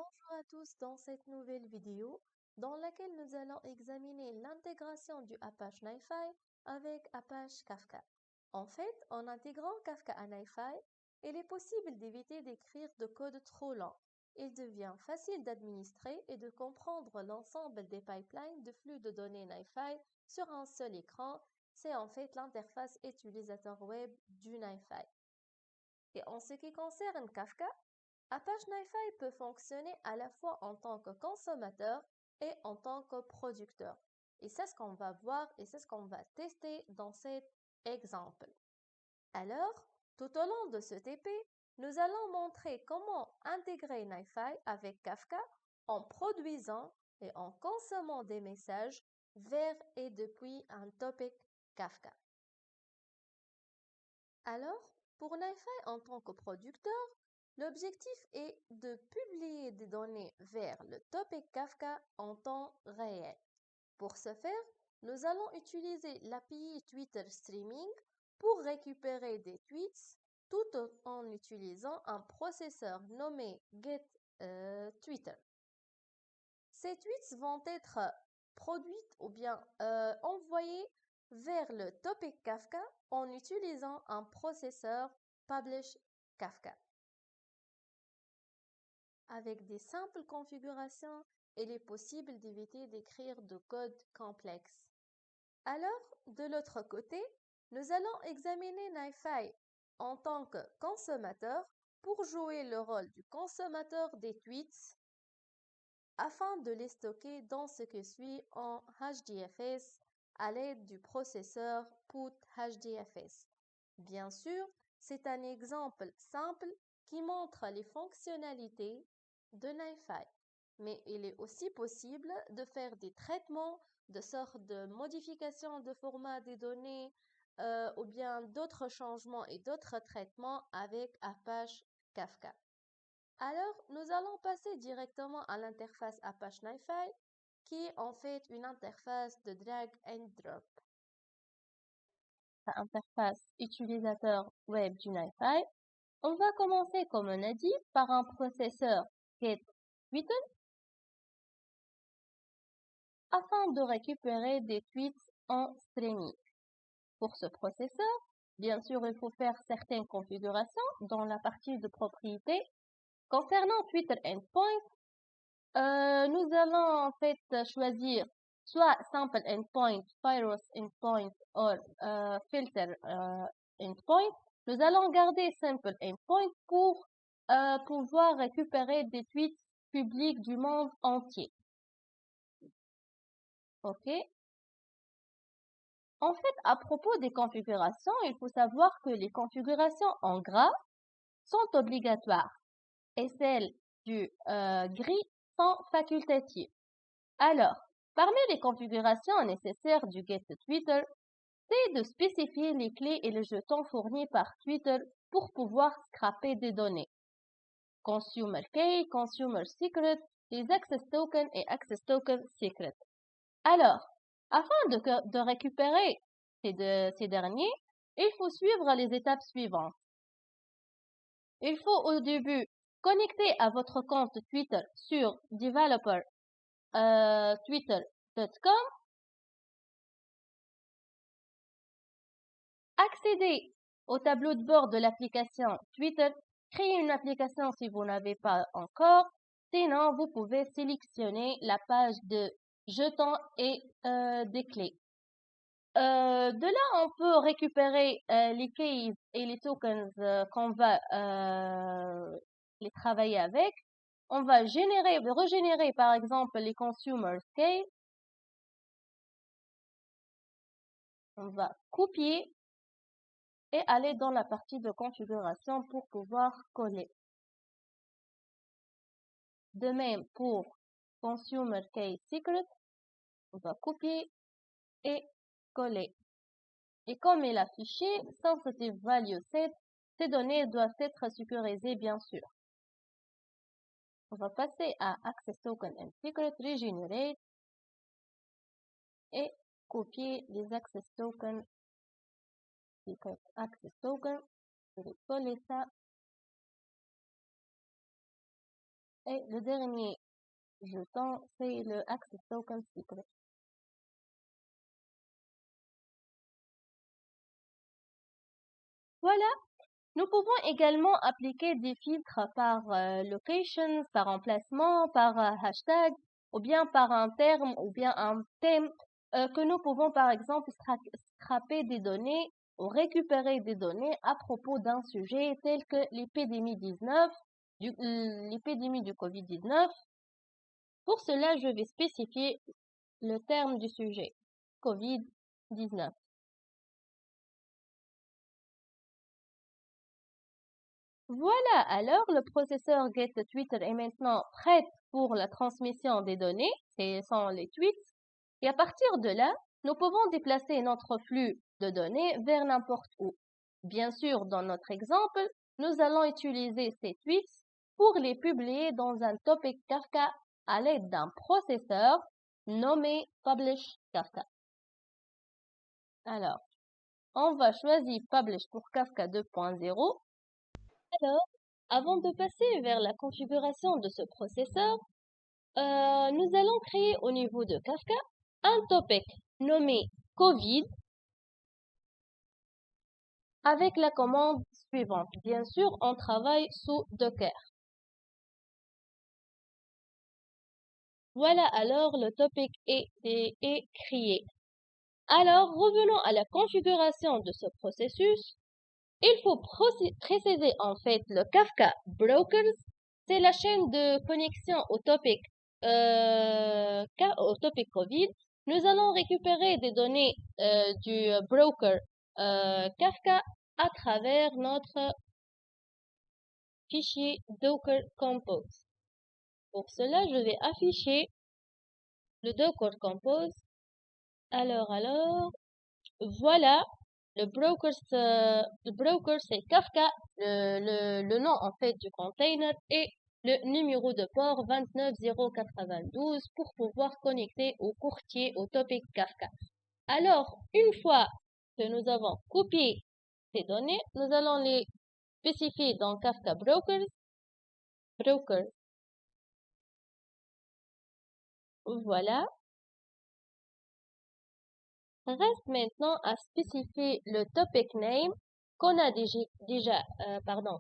Bonjour à tous dans cette nouvelle vidéo dans laquelle nous allons examiner l'intégration du Apache NiFi avec Apache Kafka. En fait, en intégrant Kafka à NiFi, il est possible d'éviter d'écrire de code trop lent. Il devient facile d'administrer et de comprendre l'ensemble des pipelines de flux de données NiFi sur un seul écran. C'est en fait l'interface utilisateur web du NiFi. Et en ce qui concerne Kafka, Apache NiFi peut fonctionner à la fois en tant que consommateur et en tant que producteur. Et c'est ce qu'on va voir et c'est ce qu'on va tester dans cet exemple. Alors, tout au long de ce TP, nous allons montrer comment intégrer NiFi avec Kafka en produisant et en consommant des messages vers et depuis un topic Kafka. Alors, pour NiFi en tant que producteur, l'objectif est de publier des données vers le topic Kafka en temps réel. Pour ce faire, nous allons utiliser l'API Twitter Streaming pour récupérer des tweets tout en utilisant un processeur nommé getTwitter. Ces tweets vont être produits ou bien envoyés vers le topic Kafka en utilisant un processeur Publish Kafka. Avec des simples configurations, il est possible d'éviter d'écrire de code complexe. Alors, de l'autre côté, nous allons examiner NiFi en tant que consommateur pour jouer le rôle du consommateur des tweets afin de les stocker dans ce qui suit en HDFS à l'aide du processeur PutHDFS. Bien sûr, c'est un exemple simple qui montre les fonctionnalités de NiFi, mais il est aussi possible de faire des traitements, de sortes de modifications de format des données ou bien d'autres changements et d'autres traitements avec Apache Kafka. Alors, nous allons passer directement à l'interface Apache NiFi, qui est en fait une interface de drag and drop. Interface utilisateur web du NiFi. On va commencer, comme on a dit, par un processeur getTwitter afin de récupérer des tweets en streaming. Pour ce processeur, bien sûr, il faut faire certaines configurations dans la partie de propriété. Concernant Twitter Endpoint, nous allons en fait choisir soit Sample Endpoint, Virus Endpoint ou Filter Endpoint. Nous allons garder Sample Endpoint pour pouvoir récupérer des tweets publics du monde entier. OK. En fait, à propos des configurations, il faut savoir que les configurations en gras sont obligatoires et celles du gris sont facultatives. Alors, parmi les configurations nécessaires du getTwitter, c'est de spécifier les clés et les jetons fournis par Twitter pour pouvoir scraper des données. Consumer Key, Consumer Secret, les Access Tokens et Access Token Secret. Alors, afin de récupérer ces derniers, il faut suivre les étapes suivantes. Il faut au début connecter à votre compte Twitter sur developer.twitter.com, accéder au tableau de bord de l'application Twitter, créer une application si vous n'avez pas encore, sinon vous pouvez sélectionner la page de jetons et des clés. De là, on peut récupérer les keys et les tokens qu'on va les travailler avec. On va régénérer par exemple les consumer keys. On va copier et aller dans la partie de configuration pour pouvoir coller. De même pour Consumer Key Secret, on va copier et coller. Et comme il a affiché Sensitive Value Set, ces données doivent être sécurisées bien sûr. On va passer à Access Token and Secret, Regenerate et copier les Access Token, Secret Access Token. Je vais coller ça. Et le dernier jeton, c'est le Access Token Secret. Voilà. Nous pouvons également appliquer des filtres par location, par emplacement, par hashtag, ou bien par un terme, ou bien un thème, que nous pouvons par exemple scraper des données ou récupérer des données à propos d'un sujet tel que l'épidémie l'épidémie du Covid-19. Pour cela, je vais spécifier le terme du sujet, Covid-19. Voilà, alors le processeur GetTwitter est maintenant prêt pour la transmission des données, ce sont les tweets, et à partir de là, nous pouvons déplacer notre flux de données vers n'importe où. Bien sûr, dans notre exemple, nous allons utiliser ces tweets pour les publier dans un topic Kafka à l'aide d'un processeur nommé Publish Kafka. Alors, on va choisir Publish pour Kafka 2.0. Alors, avant de passer vers la configuration de ce processeur, nous allons créer au niveau de Kafka un topic nommé COVID avec la commande suivante. Bien sûr, on travaille sous Docker. Voilà, alors le topic est créé. Alors, revenons à la configuration de ce processus. Il faut préciser en fait le Kafka Brokers. C'est la chaîne de connexion au topic COVID. Nous allons récupérer des données du broker Kafka à travers notre fichier Docker Compose. Pour cela, je vais afficher le Docker Compose. Alors, voilà. Le broker, c'est Kafka, le nom en fait du container et le numéro de port 29092 pour pouvoir connecter au courtier au topic Kafka. Alors, une fois que nous avons copié ces données, nous allons les spécifier dans Kafka Broker. Voilà. Reste maintenant à spécifier le topic name qu'on a déjà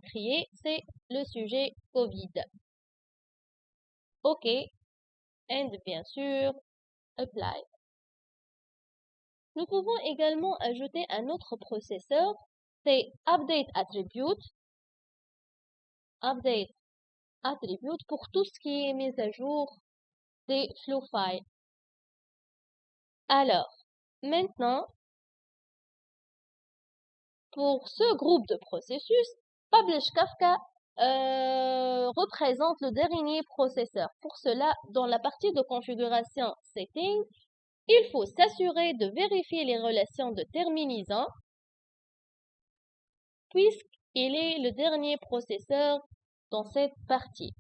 créé, c'est le sujet COVID. OK, and bien sûr, apply. Nous pouvons également ajouter un autre processeur, c'est update attribute pour tout ce qui est mis à jour des flow files. Alors, maintenant, pour ce groupe de processus, Publish Kafka représente le dernier processeur. Pour cela, dans la partie de configuration Settings, il faut s'assurer de vérifier les relations de terminaison puisqu'il est le dernier processeur dans cette partie.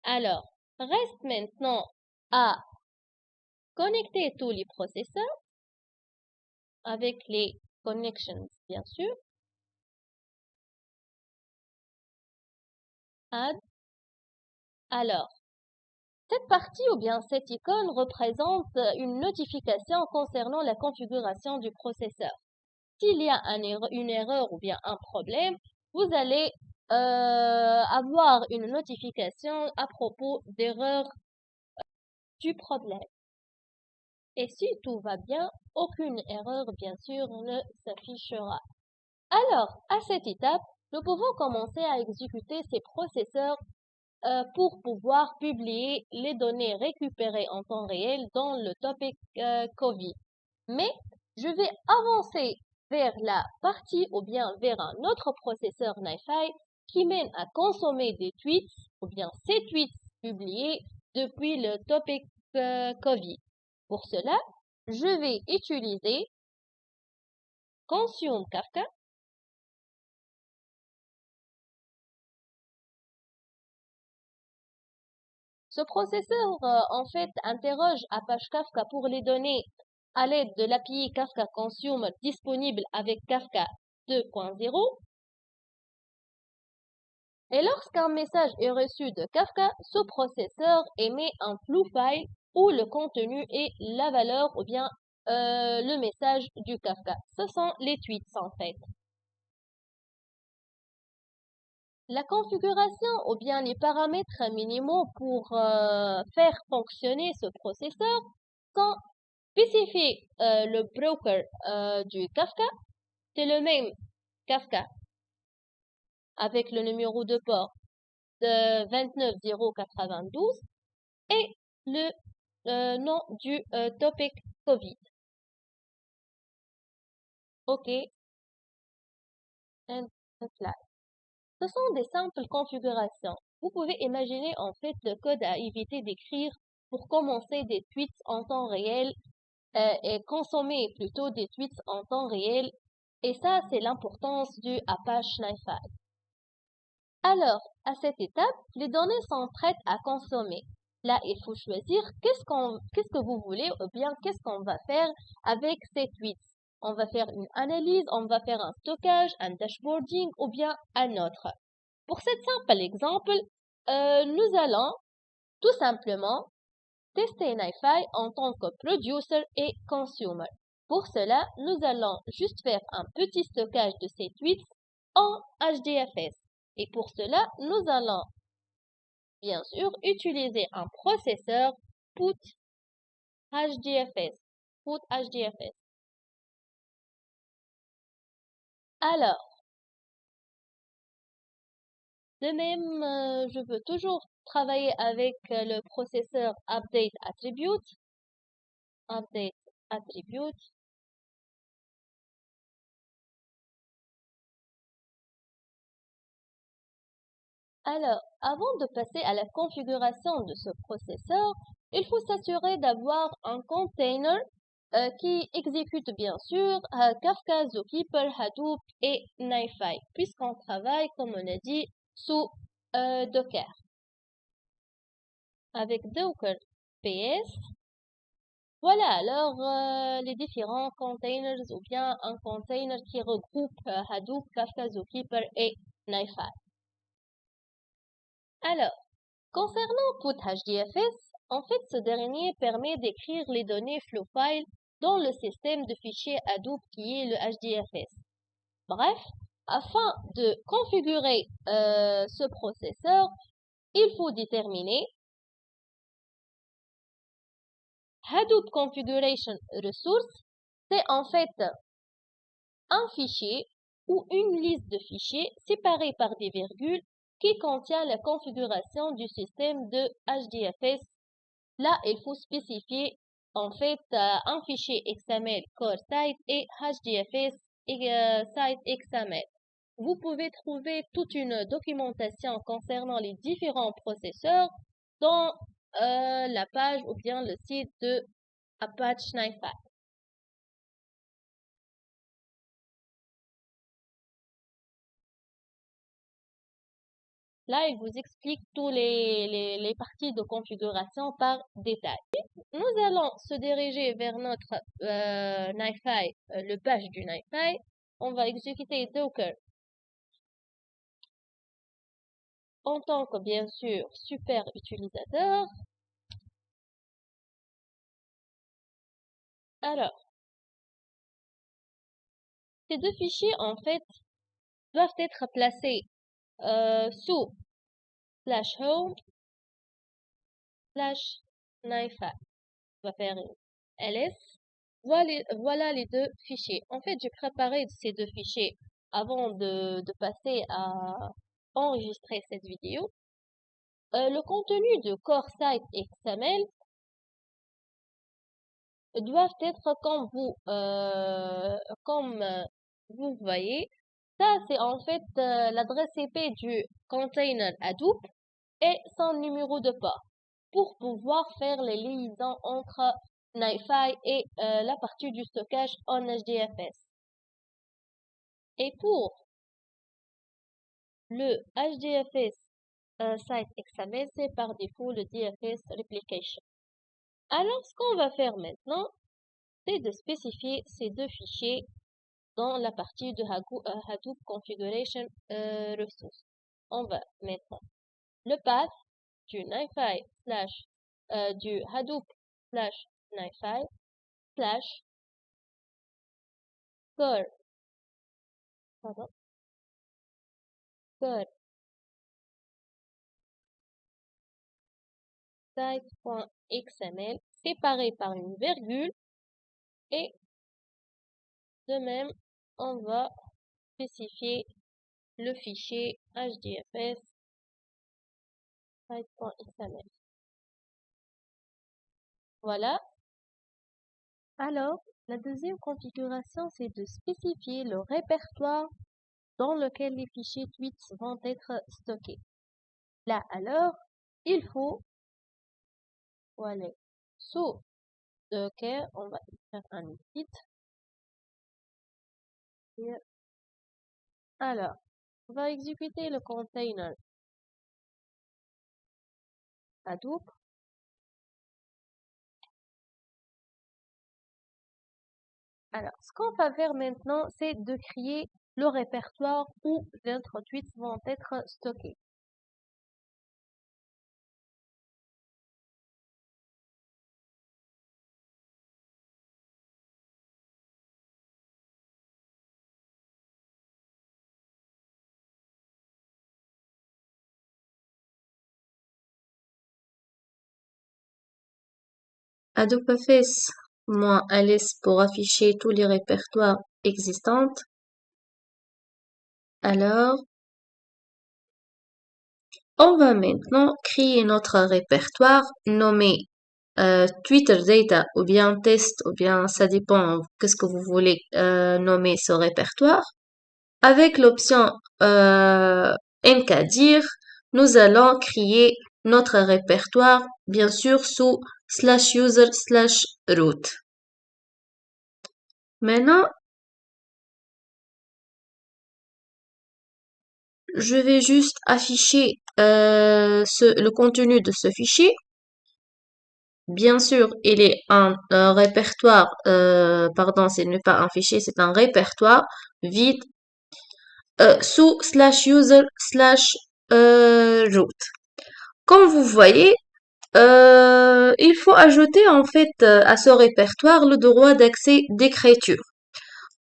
Alors, reste maintenant à connecter tous les processeurs avec les connections, bien sûr. Add. Alors, cette partie ou bien cette icône représente une notification concernant la configuration du processeur. S'il y a une erreur ou bien un problème, vous allez avoir une notification à propos d'erreur du problème. Et si tout va bien, aucune erreur, bien sûr, ne s'affichera. Alors, à cette étape, nous pouvons commencer à exécuter ces processeurs pour pouvoir publier les données récupérées en temps réel dans le topic COVID. Mais je vais avancer vers la partie ou bien vers un autre processeur NiFi qui mène à consommer des tweets ou bien ces tweets publiés depuis le topic COVID. Pour cela, je vais utiliser Consume Kafka. Ce processeur, en fait, interroge Apache Kafka pour les données à l'aide de l'API Kafka Consume disponible avec Kafka 2.0. Et lorsqu'un message est reçu de Kafka, ce processeur émet un flow file où le contenu est la valeur ou bien le message du Kafka. Ce sont les tweets en fait. La configuration ou bien les paramètres minimaux pour faire fonctionner ce processeur sont spécifiés. Le broker du Kafka, c'est le même Kafka avec le numéro de port de 29092 et le nom du topic COVID. OK, and apply. Ce sont des simples configurations. Vous pouvez imaginer en fait le code à éviter d'écrire pour commencer des tweets en temps réel et consommer plutôt des tweets en temps réel. Et ça, c'est l'importance du Apache NiFi. Alors, à cette étape, les données sont prêtes à consommer. Là, il faut choisir qu'est-ce que vous voulez ou bien qu'est-ce qu'on va faire avec ces tweets. On va faire une analyse, on va faire un stockage, un dashboarding ou bien un autre. Pour cet simple exemple, nous allons tout simplement tester NiFi en tant que producer et consumer. Pour cela, nous allons juste faire un petit stockage de ces tweets en HDFS. Et pour cela, nous allons bien sûr utiliser un processeur put HDFS. Alors, de même, je veux toujours travailler avec le processeur update attribute. Alors, avant de passer à la configuration de ce processeur, il faut s'assurer d'avoir un container qui exécute bien sûr Kafka, Zookeeper, Hadoop et NiFi, puisqu'on travaille, comme on a dit, sous Docker. Avec Docker PS, voilà alors les différents containers ou bien un container qui regroupe Hadoop, Kafka, Zookeeper et NiFi. Alors, concernant PutHDFS, en fait, ce dernier permet d'écrire les données flow file dans le système de fichiers Hadoop qui est le HDFS. Bref, afin de configurer ce processeur, il faut déterminer Hadoop Configuration Resource. C'est en fait un fichier ou une liste de fichiers séparés par des virgules qui contient la configuration du système de HDFS. Là, il faut spécifier en fait un fichier XML core site et HDFS et site XML. Vous pouvez trouver toute une documentation concernant les différents processeurs dans la page ou bien le site de Apache NiFi. Là, il vous explique tous les parties de configuration par détail. Nous allons se diriger vers notre NiFi, le bash du NiFi. On va exécuter Docker en tant que, bien sûr, super utilisateur. Alors, ces deux fichiers, en fait, doivent être placés sous /home /NiFi. On va faire ls. Voilà les deux fichiers. En fait, j'ai préparé ces deux fichiers avant de passer à enregistrer cette vidéo. Le contenu de Core Site XML doivent être comme vous voyez. Ça, c'est en fait l'adresse IP du container Hadoop et son numéro de port pour pouvoir faire les liaisons entre NiFi et la partie du stockage en HDFS. Et pour le HDFS site XML, c'est par défaut le DFS replication. Alors, ce qu'on va faire maintenant, c'est de spécifier ces deux fichiers dans la partie de Hadoop Configuration Resource. on va mettre le path du NiFi du Hadoop slash NiFi slash core, pardon, core site.xml séparé par une virgule et de même, on va spécifier le fichier HDFS site.xml. Voilà. Alors, la deuxième configuration, c'est de spécifier le répertoire dans lequel les fichiers tweets vont être stockés. Là, alors, il faut, voilà, sous Docker, on va faire un edit. Alors, on va exécuter le container Hadoop. Alors, ce qu'on va faire maintenant, c'est de créer le répertoire où notre tweets vont être stockés. Hadoop FS -ls pour afficher tous les répertoires existants. Alors, on va maintenant créer notre répertoire nommé Twitter Data ou bien test ou bien ça dépend qu'est-ce que vous voulez nommer ce répertoire. Avec l'option mkdir, nous allons créer notre répertoire bien sûr sous /user/root. Maintenant, je vais juste afficher le contenu de ce fichier. Bien sûr, il est un répertoire, pardon, ce n'est pas un fichier, c'est un répertoire vide sous /user/root. Comme vous voyez, il faut ajouter en fait à ce répertoire le droit d'accès d'écriture.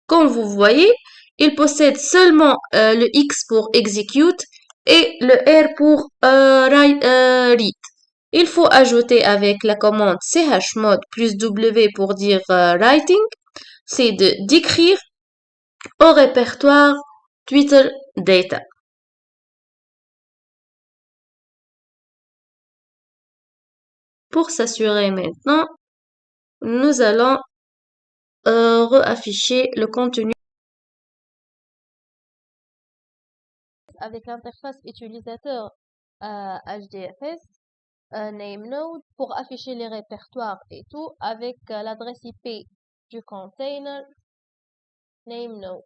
Comme vous voyez, il possède seulement le X pour execute et le R pour read. Il faut ajouter avec la commande chmod plus W pour dire writing, c'est d'écrire au répertoire Twitter Data. Pour s'assurer maintenant, nous allons réafficher le contenu avec l'interface utilisateur HDFS, NameNode pour afficher les répertoires et tout avec l'adresse IP du container NameNode.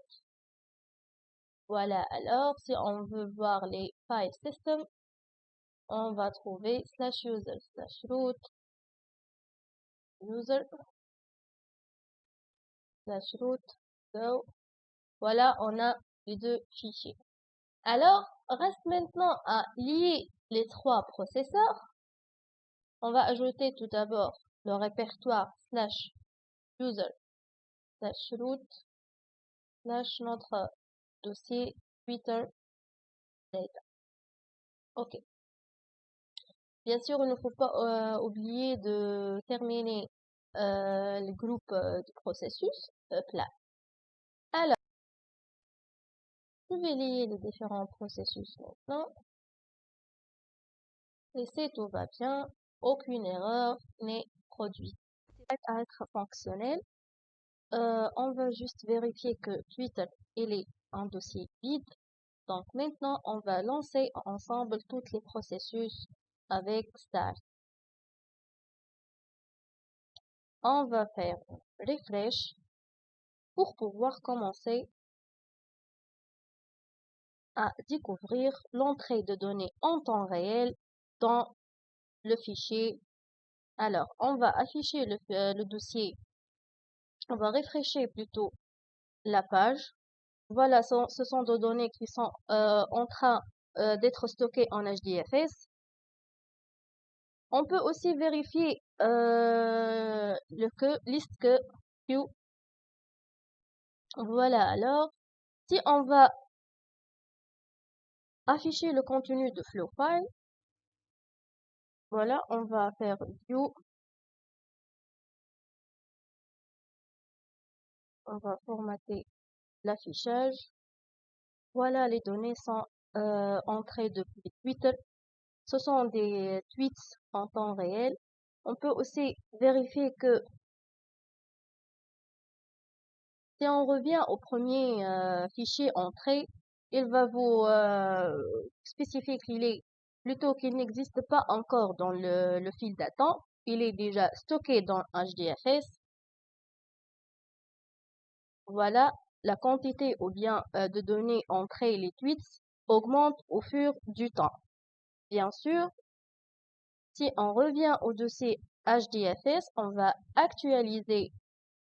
Voilà, alors si on veut voir les file systems, on va trouver /user/root user/root. So, voilà, on a les deux fichiers. Alors, reste maintenant à lier les trois processeurs. On va ajouter tout d'abord le répertoire /user/root notre dossier Twitter Data. Ok. Bien sûr, il ne faut pas oublier de terminer le groupe du processus plat. Alors, je vais lier les différents processus maintenant. Et si tout va bien, aucune erreur n'est produite. À être fonctionnel, on va juste vérifier que Twitter il est un dossier vide. Donc maintenant, on va lancer ensemble tous les processus avec start. On va faire refresh pour pouvoir commencer à découvrir l'entrée de données en temps réel dans le fichier. Alors, on va afficher le dossier, on va refresher plutôt la page. Voilà, ce sont des données qui sont en train d'être stocké en HDFS. On peut aussi vérifier liste que queue. Voilà, alors, si on va afficher le contenu de flow file, voilà, on va faire view, on va formater l'affichage. Voilà, les données sont entrées depuis Twitter. Ce sont des tweets en temps réel. On peut aussi vérifier que si on revient au premier fichier entrée, il va vous spécifier qu'il n'existe pas encore dans le fil d'attente. Il est déjà stocké dans HDFS. Voilà, la quantité ou bien de données entrées, les tweets, augmente au fur du temps. Bien sûr, si on revient au dossier HDFS, on va actualiser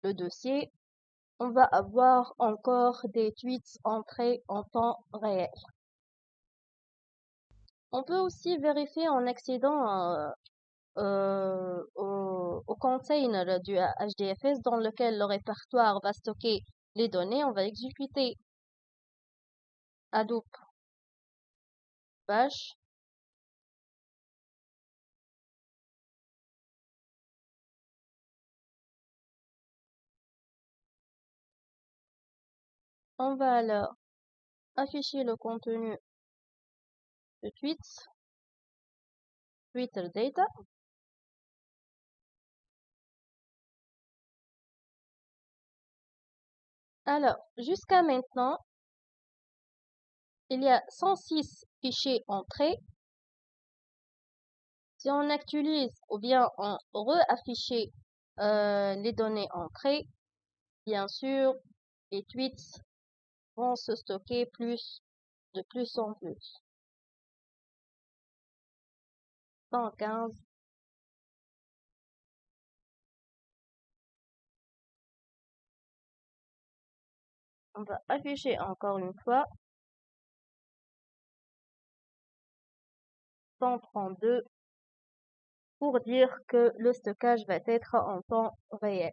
le dossier. On va avoir encore des tweets entrés en temps réel. On peut aussi vérifier en accédant au container du HDFS dans lequel le répertoire va stocker les données. On va exécuter Hadoop bash. On va alors afficher le contenu de tweets, Twitter data. Alors, jusqu'à maintenant, il y a 106 fichiers entrés. Si on actualise ou bien on réaffiche les données entrées, bien sûr, les tweets vont se stocker de plus en plus. 115. On va afficher encore une fois. 132 pour dire que le stockage va être en temps réel.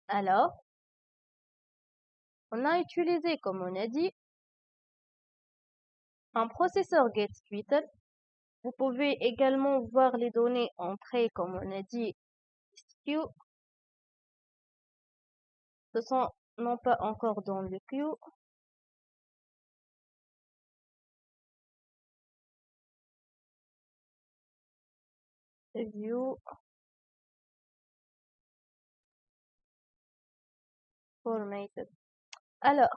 Alors, on a utilisé, comme on a dit, un processeur GetTweeter. Vous pouvez également voir les données entrées, comme on a dit, queue. Ce sont non pas encore dans le queue. View. Formatted. Alors,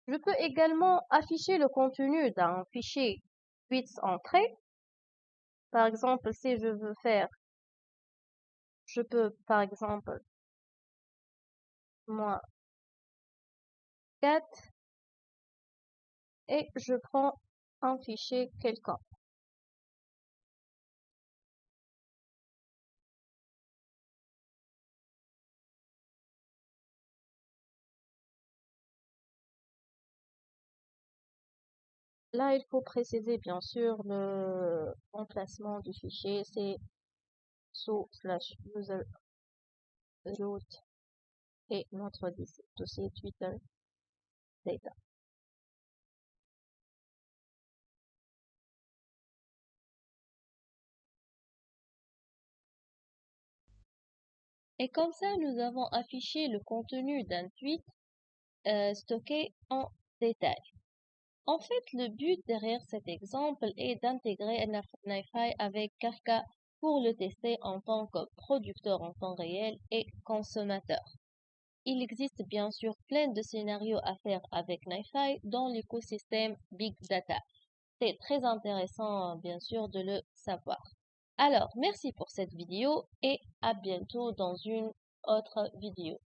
je peux également afficher le contenu d'un fichier tweets entrée. Par exemple, si je veux faire, je peux, par exemple, moi, 4, et je prends un fichier quelconque. Là, il faut préciser, bien sûr, le emplacement du fichier, c'est sous/user root et notre dossier Twitter data. Et comme ça, nous avons affiché le contenu d'un tweet stocké en détail. En fait, le but derrière cet exemple est d'intégrer NiFi avec Kafka pour le tester en tant que producteur en temps réel et consommateur. Il existe bien sûr plein de scénarios à faire avec NiFi dans l'écosystème Big Data. C'est très intéressant, bien sûr, de le savoir. Alors, merci pour cette vidéo et à bientôt dans une autre vidéo.